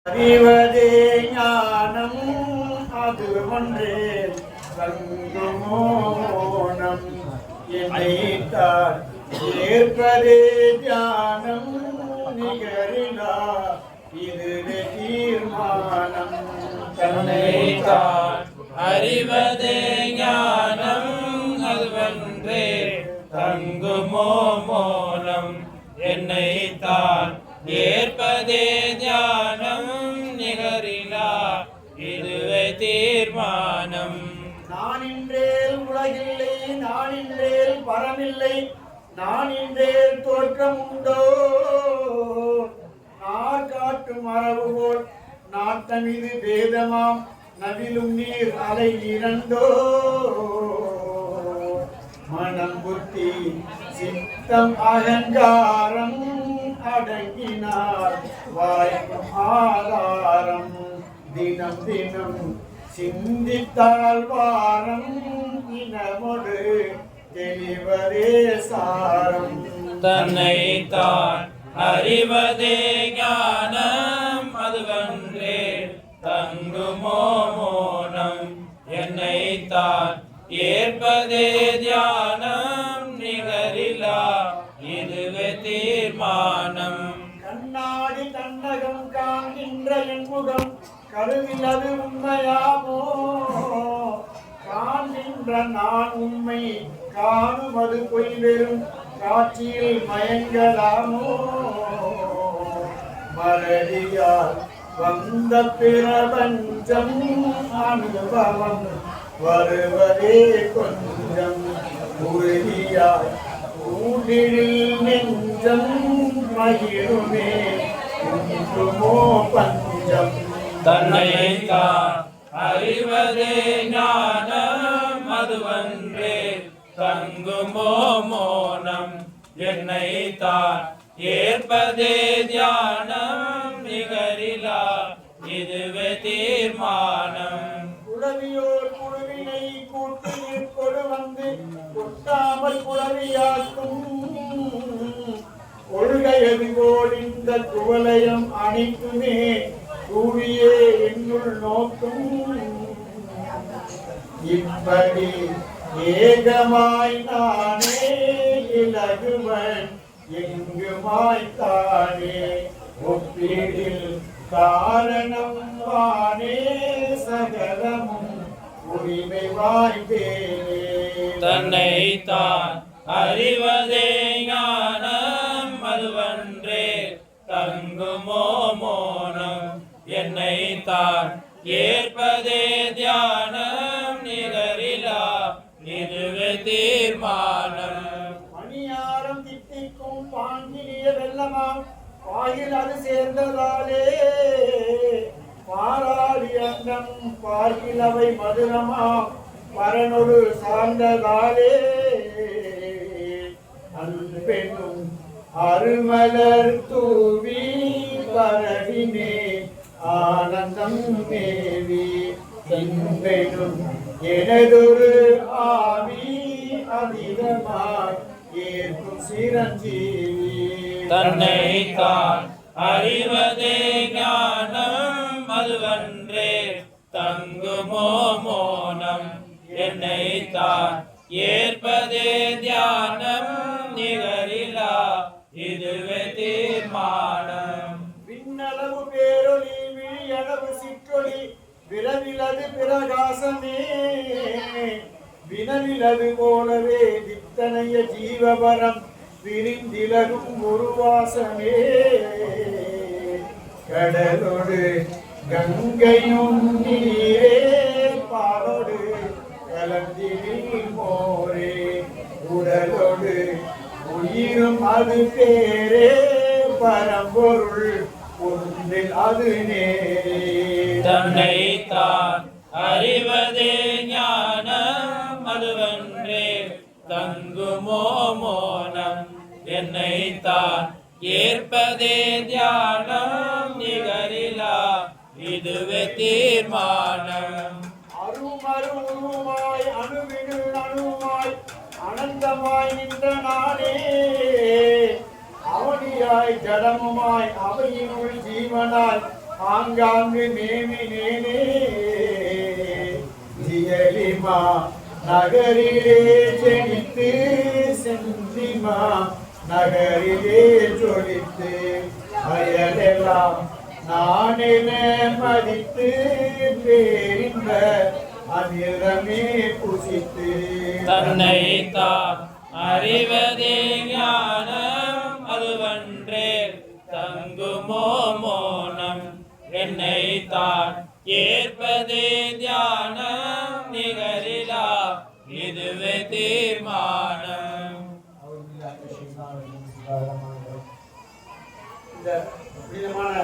அறிவதே ஞானம் அது ஒன்றே தங்குமோனம் என்னைத்தான் ஏற்பதே ஞானம் நிகரிலா இதுவே தீர்மானம் தன்னைத்தான் அறிவதே ஞானம் அது ஒன்றே தங்குமோ மோனம் என்னைத்தான் ஏற்பதே ஞானம் நிகரிலா இதுவே தீர்மானம். நான் இன்றேல் உலகில்லை, நான் இன்றேல் பரமில்லை, நான் இன்றேல் தோற்றம் உண்டோ, நார் காட்டும் மரபு போல் நாட்டம் இது வேதமாம் நவிலும் நீர் அலை இரண்டோ, மனம் புத்தி சித்தம் அகங்காரம் அடங்கினார் வாய்க்கும் ஆதாரம் தினம் தினம் சிந்தித்தால் வாரம் இனமொடு தெளிவரே சாரம். தன்னைத்தான் அறிவதே ஞானம் அது ஒன்றே தங்குமோ மோனம் என்னைத்தான் ஏற்பதே தியானம் நிகரிலா இதுவே தீர்மானம். கண்ணாடி கண்ணகம் காண்கின்ற என் முகம் கருவில் அது உண்மையாமோ, காண்கின்ற நான் உண்மை காணுவது பொய் வெறும் காட்சியில் மயங்கலாமோ, மலடியால் வந்த பிரபஞ்சம் அனுபவம் வருவதே கொஞ்சம் உறுதியாய் ஊழில் நெஞ்சம் மகிழுமே குன்றுமோ பஞ்சம். தன்னைத்தான் அறிவதே ஞானம் அது ஒன்றே தங்குமோ மோனம் என்னைத்தான் ஏற்பதே தியானம் நிகரிலா இதுவே தீர்மானம். குளவியோர் குழுவினை கூட்டில் கொடு வந்து கொட்டாமல் குளவியாக்கும் கொள்கையது போல் இந்த குவலயம் அனைத்துமே கூடியே என்னுள் நோக்கும். இப்படி ஏகமாய் நானே இலகுவன் எங்குமாய்த்தானே ஒப்பீடில் காரணம் வானே சகலமும் உரிமை வாய்ந்தேனே. தன்னைத்தான் அறிவதே ஞானம் அது ஒன்றே தங்குமோ மோனம் என்னைத்தான் ஏற்பதே தியானம் நிகரிலா இதுவே தீர்மானம். மணியாரம் தித்திக்கும் பாங்கினிய வெள்ளமாம் பாயில் அது சேர்ந்ததாலே பாராளி அங்கம் பார்க்கில் அவை மதுரமாம் பரனொரு சார்ந்ததாலே அன்பெண்ணும் அருமலர் தூவி பரவினே ஆனந்தம் மேவி இன்பெனும் எனதொரு ஆவி அதிகமாய் ஏற்கும் சிரஞ்சீவி. தன்னைத்தான் அறிவதே ஞானம் அது ஒன்றே தங்குமோ மோனம் என்னைத்தான் ஏற்பதே தியானம் நிகரிலா இதுவே தீர்மானம். விண்ணளவு பேரொளி விழியளவு சிற்றொளி விரவிலது பிரகாசமே வினவிலது போலவே வித்தனைய ஜீவபரம் விரிந்திலகும் உருவாசமே. கடலோடு கங்கையும் நீரே பாலோடு கலந்திடில் மோரே உடலோடு உயிரும் அது பேரே பரம்பொருள் ஒன்றில் அது நேரே. தன்னைத்தான் அறிவதே ஞானம் அது ஒன்றே தங்குமோ மோனம் என்னைத்தான் ஏற்பதே தியானம் நிகரிலா இதுவே தீர்மானம். அருமருமாய் அணுவிடு அணுவாய் அனந்தமாய் நின்ற நானே அவனியாய் ஜடமுமாய் அவையினுள் ஜீவனாய் ஆங்காங்கு நேமி நேனே ஜியலிமா நகரிலே செழித்து செந்திமா நகரிலே ஜொலித்து அயலெல்லாம் நானென மதித்து பேரின்ப அமிர்தமே புசித்து தன்னை தான் அறிவதே ஞானம் அதுவன்றே தங்குமோ மோனம் என்னை தான் ஏற்பதே தியானம் நிகரிலா இதுவே தீர்மானம். இந்த புனிதமான